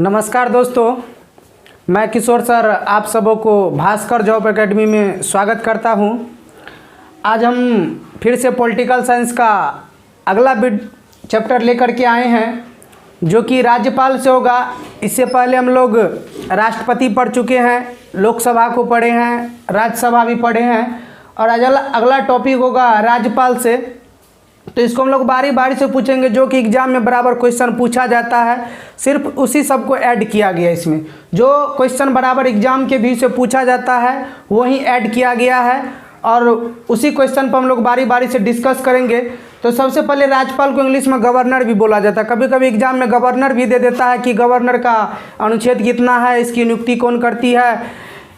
नमस्कार दोस्तों, मैं किशोर सर आप सबों को भास्कर जॉब एकेडमी में स्वागत करता हूं। आज हम फिर से पॉलिटिकल साइंस का अगला चैप्टर लेकर के आए हैं जो कि राज्यपाल से होगा। इससे पहले हम लोग राष्ट्रपति पढ़ चुके हैं, लोकसभा को पढ़े हैं, राज्यसभा भी पढ़े हैं और आज अगला टॉपिक होगा राज्यपाल से। तो इसको हम लोग बारी बारी से पूछेंगे जो कि एग्जाम में बराबर क्वेश्चन पूछा जाता है, सिर्फ उसी सब को ऐड किया गया। इसमें जो क्वेश्चन बराबर एग्जाम के भी से पूछा जाता है वही ऐड किया गया है और उसी क्वेश्चन पर हम लोग बारी बारी से डिस्कस करेंगे। तो सबसे पहले राज्यपाल को इंग्लिश में गवर्नर भी बोला जाता है। कभी कभी एग्जाम में गवर्नर भी दे देता है कि गवर्नर का अनुच्छेद कितना है, इसकी नियुक्ति कौन करती है,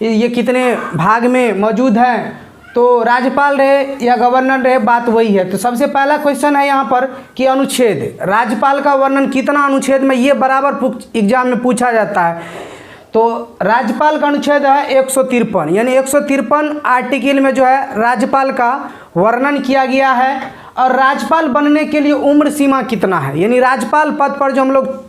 ये कितने भाग में मौजूद है। तो राज्यपाल रहे या गवर्नर रहे, बात वही है। तो सबसे पहला क्वेश्चन है यहाँ पर कि अनुच्छेद, राज्यपाल का वर्णन कितना अनुच्छेद में, ये बराबर एग्जाम में पूछा जाता है। तो राज्यपाल का अनुच्छेद है 153, यानी 153 आर्टिकल में जो है राज्यपाल का वर्णन किया गया है। और राज्यपाल बनने के लिए उम्र सीमा कितना है, यानी राज्यपाल पद पर जो हम लोग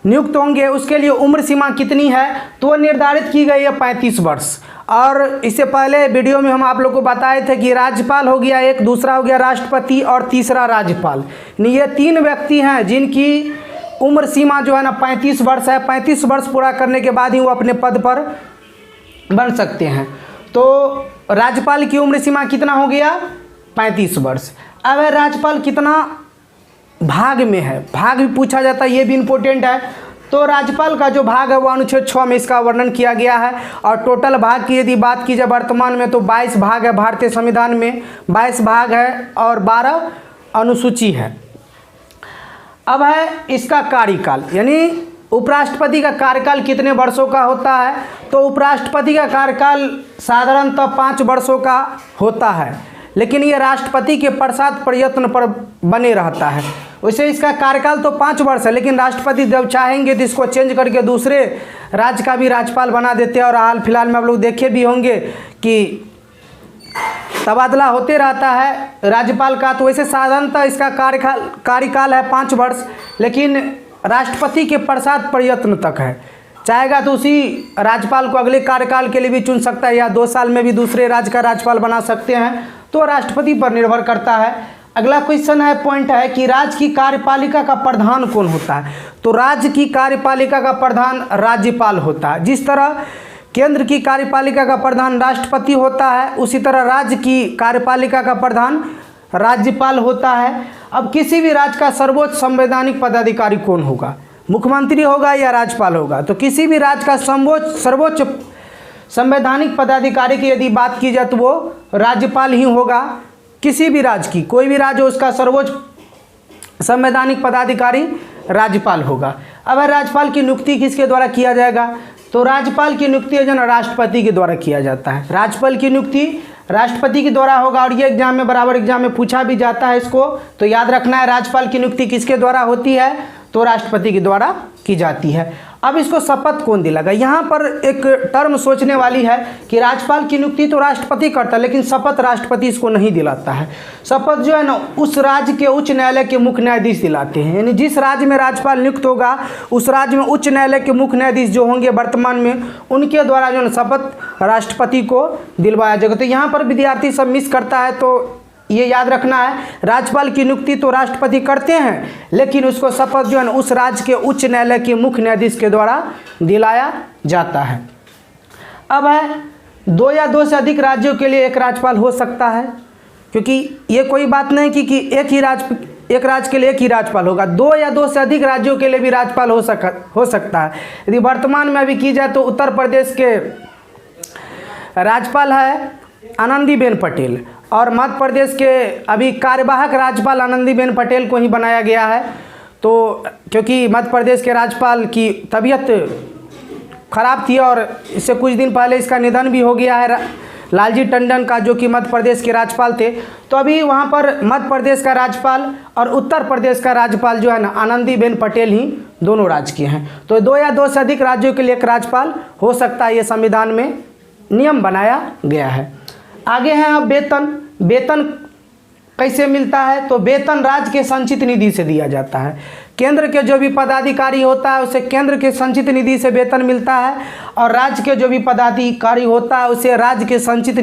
नियुक्त होंगे उसके लिए उम्र सीमा कितनी है, तो निर्धारित की गई है 35 वर्ष। और इससे पहले वीडियो में हम आप लोग को बताए थे कि राज्यपाल हो गया एक, दूसरा हो गया राष्ट्रपति और तीसरा राज्यपाल। ये तीन व्यक्ति हैं जिनकी उम्र सीमा जो है ना 35 वर्ष है। 35 वर्ष पूरा करने के बाद ही वो अपने पद पर बन सकते हैं। तो राज्यपाल की उम्र सीमा कितना हो गया, 35 वर्ष। अब राज्यपाल कितना भाग में है, भाग भी पूछा जाता है, ये भी इम्पोर्टेंट है। तो राज्यपाल का जो भाग है वो अनुच्छेद 6 में इसका वर्णन किया गया है। और टोटल भाग की यदि बात की जाए वर्तमान में तो 22 भाग है, भारतीय संविधान में 22 भाग है और 12 अनुसूची है। अब है इसका कार्यकाल, यानी उपराष्ट्रपति का कार्यकाल कितने वर्षों का होता है। तो उपराष्ट्रपति का कार्यकाल साधारणतः 5 वर्षों का होता है, लेकिन ये राष्ट्रपति के प्रसाद प्रयत्न पर बने रहता है। वैसे इसका कार्यकाल तो 5 वर्ष है, लेकिन राष्ट्रपति जब चाहेंगे तो इसको चेंज करके दूसरे राज्य का भी राज्यपाल बना देते हैं। और हाल फिलहाल में आप लोग देखे भी होंगे कि तबादला होते रहता है राज्यपाल का। तो वैसे साधारणतः इसका कार्यकाल है 5 वर्ष, लेकिन राष्ट्रपति के प्रसाद प्रयत्न तक है। चाहेगा तो उसी राज्यपाल को अगले कार्यकाल के लिए भी चुन सकता है या 2 साल में भी दूसरे राज्य का राज्यपाल बना सकते हैं, तो राष्ट्रपति पर निर्भर करता है। अगला क्वेश्चन है, पॉइंट है कि राज्य की कार्यपालिका का प्रधान कौन होता है। तो राज्य की कार्यपालिका का प्रधान राज्यपाल होता है। जिस तरह केंद्र की कार्यपालिका का प्रधान राष्ट्रपति होता है, उसी तरह राज्य की कार्यपालिका का प्रधान राज्यपाल होता है। अब किसी भी राज्य का सर्वोच्च संवैधानिक पदाधिकारी कौन होगा, मुख्यमंत्री होगा या राज्यपाल होगा। तो किसी भी राज्य का सर्वोच्च संवैधानिक पदाधिकारी की यदि बात की जाए तो वो राज्यपाल ही होगा। किसी भी राज्य की, कोई भी राज्य हो, उसका सर्वोच्च संवैधानिक पदाधिकारी राज्यपाल होगा। अब राज्यपाल की नियुक्ति किसके द्वारा किया जाएगा, तो राज्यपाल की नियुक्ति जो है राष्ट्रपति के द्वारा किया जाता है। राज्यपाल की नियुक्ति राष्ट्रपति के द्वारा होगा और ये एग्जाम में बराबर एग्जाम में पूछा भी जाता है इसको, तो याद रखना है राज्यपाल की नियुक्ति किसके द्वारा होती है, तो राष्ट्रपति के द्वारा की जाती है। अब इसको शपथ कौन दिलाएगा, यहाँ पर एक टर्म सोचने वाली है कि राज्यपाल की नियुक्ति तो राष्ट्रपति करता है, लेकिन शपथ राष्ट्रपति इसको नहीं दिलाता है। शपथ जो है ना उस राज्य के उच्च न्यायालय के मुख्य न्यायाधीश दिलाते हैं। यानी जिस राज्य में राज्यपाल नियुक्त होगा उस राज्य में उच्च न्यायालय के मुख्य न्यायाधीश जो होंगे वर्तमान में, उनके द्वारा जो है शपथ राष्ट्रपति को दिलवाया जाएगा। तो यहाँ पर विद्यार्थी सब मिस करता है, तो ये याद रखना है राज्यपाल की नियुक्ति तो राष्ट्रपति करते हैं, लेकिन उसको शपथ जो है ना उस राज्य के उच्च न्यायालय के मुख्य न्यायाधीश के द्वारा दिलाया जाता है। अब है 2 या 2 से अधिक राज्यों के लिए एक राज्यपाल हो सकता है, क्योंकि ये कोई बात नहीं कि एक राज्य के लिए एक ही राज्यपाल होगा। 2 या 2 से अधिक राज्यों के लिए भी राज्यपाल हो सकता है। यदि वर्तमान में अभी की जाए तो उत्तर प्रदेश के राज्यपाल है आनंदीबेन पटेल और मध्य प्रदेश के अभी कार्यवाहक राज्यपाल आनंदीबेन पटेल को ही बनाया गया है। तो क्योंकि मध्य प्रदेश के राज्यपाल की तबीयत खराब थी और इससे कुछ दिन पहले इसका निधन भी हो गया है, लालजी टंडन का, जो कि मध्य प्रदेश के राज्यपाल थे। तो अभी वहाँ पर मध्य प्रदेश का राज्यपाल और उत्तर प्रदेश का राज्यपाल जो है ना आनंदीबेन पटेल ही दोनों राज्य के हैं। तो 2 या 2 से अधिक राज्यों के लिए एक राज्यपाल हो सकता है, ये संविधान में नियम बनाया गया है। आगे हैं अब वेतन कैसे मिलता है? तो वेतन राज्य के संचित निधि से दिया जाता है। केंद्र के जो भी पदाधिकारी होता है उसे केंद्र के संचित निधि से वेतन मिलता है, और राज्य के जो भी पदाधिकारी होता है उसे राज्य के संचित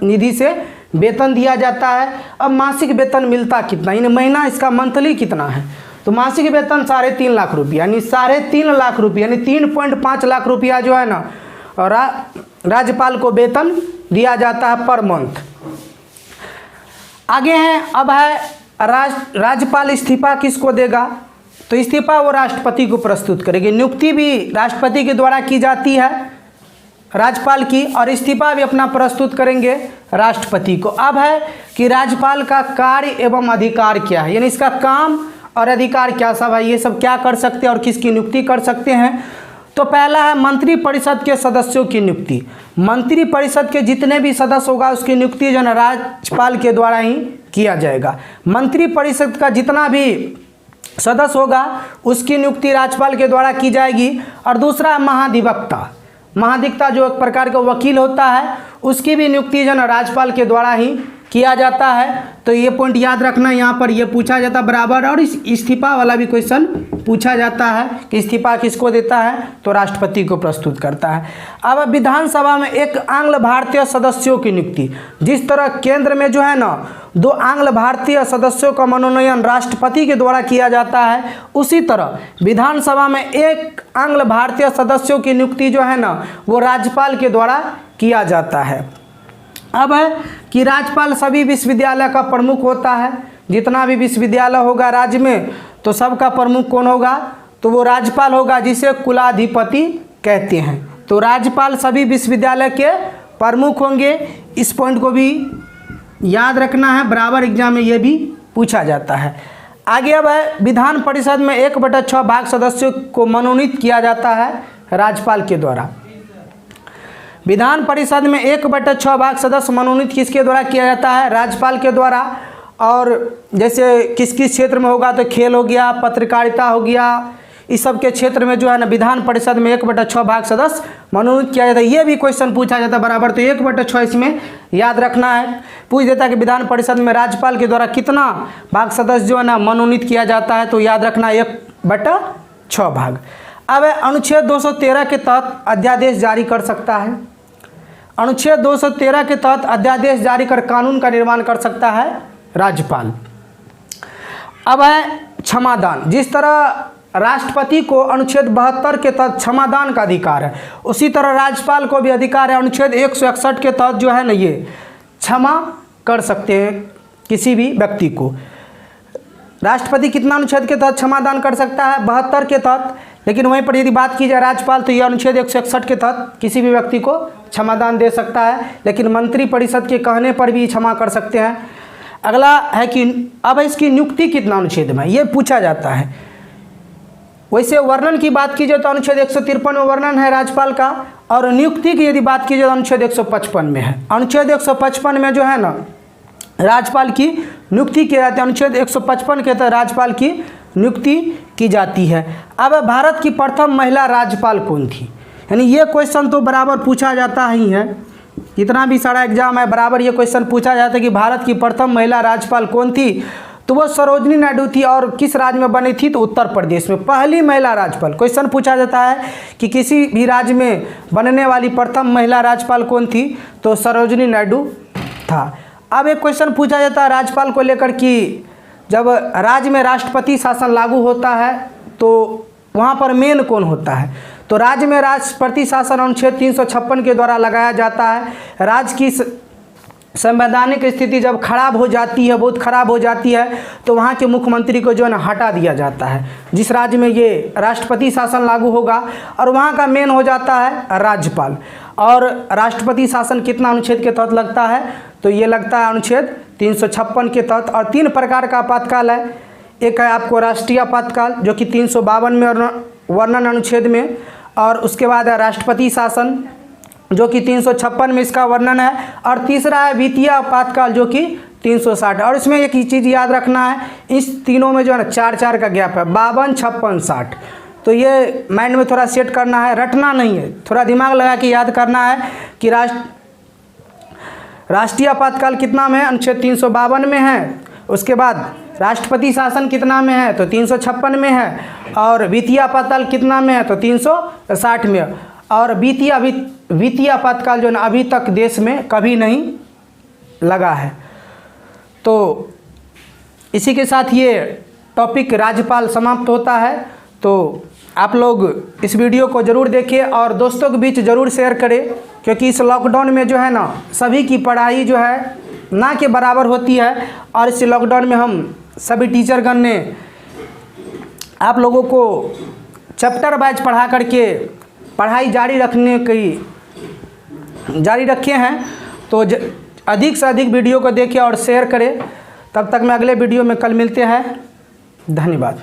निधि से वेतन दिया जाता है। अब मासिक वेतन मिलता कितना, यानी महीना इसका मंथली कितना है? तो मासिक वेतन 3.5 लाख रुपया, यानी 3.5 लाख रुपया, यानी 3.5 लाख रुपया जो है ना राज्यपाल को वेतन दिया जाता है पर मंथ। आगे हैं, अब है राज्यपाल इस्तीफा किसको देगा? तो इस्तीफा वो राष्ट्रपति को प्रस्तुत करेगी। नियुक्ति भी राष्ट्रपति के द्वारा की जाती है राज्यपाल की, और इस्तीफा भी अपना प्रस्तुत करेंगे राष्ट्रपति को। अब है कि राज्यपाल का कार्य एवं अधिकार क्या है, यानी इसका काम और अधिकार क्या सब है, ये सब क्या कर सकते हैं और किसकी नियुक्ति कर सकते हैं। तो पहला है मंत्रिपरिषद के सदस्यों की नियुक्ति। मंत्रिपरिषद के जितने भी सदस्य होगा उसकी नियुक्ति जो है राज्यपाल के द्वारा ही किया जाएगा। मंत्रिपरिषद का जितना भी सदस्य होगा उसकी नियुक्ति राज्यपाल के द्वारा की जाएगी। और दूसरा है महाधिवक्ता। महाधिवक्ता जो एक प्रकार का वकील होता है उसकी भी नियुक्ति जो है राज्यपाल के द्वारा ही किया जाता है। तो ये पॉइंट याद रखना, यहाँ पर ये पूछा जाता है बराबर। और इस इस्तीफा वाला भी क्वेश्चन पूछा जाता है कि इस्तीफा किसको देता है, तो राष्ट्रपति को प्रस्तुत करता है। अब विधानसभा में एक आंग्ल भारतीय सदस्यों की नियुक्ति। जिस तरह केंद्र में जो है ना 2 आंग्ल भारतीय सदस्यों का मनोनयन राष्ट्रपति के द्वारा किया जाता है, उसी तरह विधानसभा में एक आंग्ल भारतीय सदस्यों की नियुक्ति जो है ना वो राज्यपाल के द्वारा किया जाता है। अब है कि राज्यपाल सभी विश्वविद्यालय का प्रमुख होता है। जितना भी विश्वविद्यालय होगा राज्य में तो सबका प्रमुख कौन होगा, तो वो राज्यपाल होगा, जिसे कुलाधिपति कहते हैं। तो राज्यपाल सभी विश्वविद्यालय के प्रमुख होंगे। इस पॉइंट को भी याद रखना है, बराबर एग्जाम में ये भी पूछा जाता है। आगे अब है विधान परिषद में 1/6 भाग सदस्यों को मनोनीत किया जाता है राज्यपाल के द्वारा। विधान परिषद में 1/6 भाग सदस्य मनोनीत किसके द्वारा किया जाता है, राज्यपाल के द्वारा। और जैसे किस किस क्षेत्र में होगा, तो खेल हो गया, पत्रकारिता हो गया, इस सब के क्षेत्र में जो है ना विधान परिषद में 1/6 भाग सदस्य मनोनीत किया जाता है। ये भी क्वेश्चन पूछा जाता है बराबर, तो 1/6 इसमें याद रखना है। पूछ देता है कि विधान परिषद में राज्यपाल के द्वारा कितना भाग सदस्य जो है ना मनोनीत किया जाता है, तो याद रखना 1/6 भाग। अब अनुच्छेद 213 के तहत अध्यादेश जारी कर सकता है। अनुच्छेद 213 के तहत अध्यादेश जारी कर कानून का निर्माण कर सकता है राज्यपाल। अब है क्षमादान। जिस तरह राष्ट्रपति को अनुच्छेद 72 के तहत क्षमादान का अधिकार है, उसी तरह राज्यपाल को भी अधिकार है अनुच्छेद 161 के तहत जो है ना ये क्षमा कर सकते हैं किसी भी व्यक्ति को। राष्ट्रपति कितना अनुच्छेद के तहत क्षमादान कर सकता है, 72 के तहत। लेकिन वहीं पर यदि बात की जाए राज्यपाल, तो यह अनुच्छेद 161 के तहत किसी भी व्यक्ति को क्षमादान दे सकता है, लेकिन मंत्रिपरिषद के कहने पर भी क्षमा कर सकते हैं। अगला है कि अब इसकी नियुक्ति कितना अनुच्छेद में, ये पूछा जाता है। वैसे वर्णन की बात की जाए तो अनुच्छेद 153 में वर्णन है राज्यपाल का, और नियुक्ति की यदि बात की जाए तो अनुच्छेद 155 में है। अनुच्छेद 155 में जो है ना राज्यपाल की नियुक्ति की जाती है। अनुच्छेद 155 के तहत राज्यपाल की नियुक्ति की जाती है। अब भारत की प्रथम महिला राज्यपाल कौन थी, यानी ये क्वेश्चन तो बराबर पूछा जाता ही है। जितना भी सारा एग्जाम है बराबर ये क्वेश्चन पूछा जाता है कि भारत की प्रथम महिला राज्यपाल कौन थी, तो वो सरोजनी नायडू थी। और किस राज्य में बनी थी, तो उत्तर प्रदेश में पहली महिला राज्यपाल। क्वेश्चन पूछा जाता है कि किसी भी राज्य में बनने वाली प्रथम महिला राज्यपाल कौन थी, तो सरोजनी नायडू था। अब एक क्वेश्चन पूछा जाता है राज्यपाल को लेकर कि जब राज्य में राष्ट्रपति शासन लागू होता है तो वहाँ पर मेन कौन होता है, तो राज्य में राष्ट्रपति शासन अनुच्छेद 356 के द्वारा लगाया जाता है। राज्य की संवैधानिक स्थिति जब खराब हो जाती है, बहुत खराब हो जाती है, तो वहाँ के मुख्यमंत्री को जो है ना हटा दिया जाता है, जिस राज्य में ये राष्ट्रपति शासन लागू होगा, और वहाँ का मेन हो जाता है राज्यपाल। और राष्ट्रपति शासन कितना अनुच्छेद के तहत लगता है, तो ये लगता है अनुच्छेद 356 के तहत। और 3 प्रकार का आपातकाल है। एक है आपको राष्ट्रीय आपातकाल जो कि 352 में वर्णन अनुच्छेद में, और उसके बाद है राष्ट्रपति शासन जो कि 356 में इसका वर्णन है, और तीसरा है वित्तीय आपातकाल जो कि 360। और इसमें एक ही चीज़ याद रखना है, इस तीनों में जो है ना 4-4 का गैप है, 52, 56, 60। तो ये माइंड में थोड़ा सेट करना है, रटना नहीं है, थोड़ा दिमाग लगा के याद करना है कि राष्ट्रीय आपातकाल कितना में है, अनुच्छेद 352 में है। उसके बाद राष्ट्रपति शासन कितना में है तो 356 में है, और वित्तीय आपातकाल कितना में है तो 360 में है। और वित्तीय आपातकाल जो है अभी तक देश में कभी नहीं लगा है। तो इसी के साथ ये टॉपिक राज्यपाल समाप्त होता है। तो आप लोग इस वीडियो को ज़रूर देखें और दोस्तों के बीच ज़रूर शेयर करें, क्योंकि इस लॉकडाउन में जो है ना सभी की पढ़ाई जो है ना के बराबर होती है। और इस लॉकडाउन में हम सभी टीचरगण ने आप लोगों को चैप्टर वाइज पढ़ा करके पढ़ाई जारी रखे हैं। तो अधिक से अधिक वीडियो को देखें और शेयर करें। तब तक मैं अगले वीडियो में कल मिलते हैं। धन्यवाद।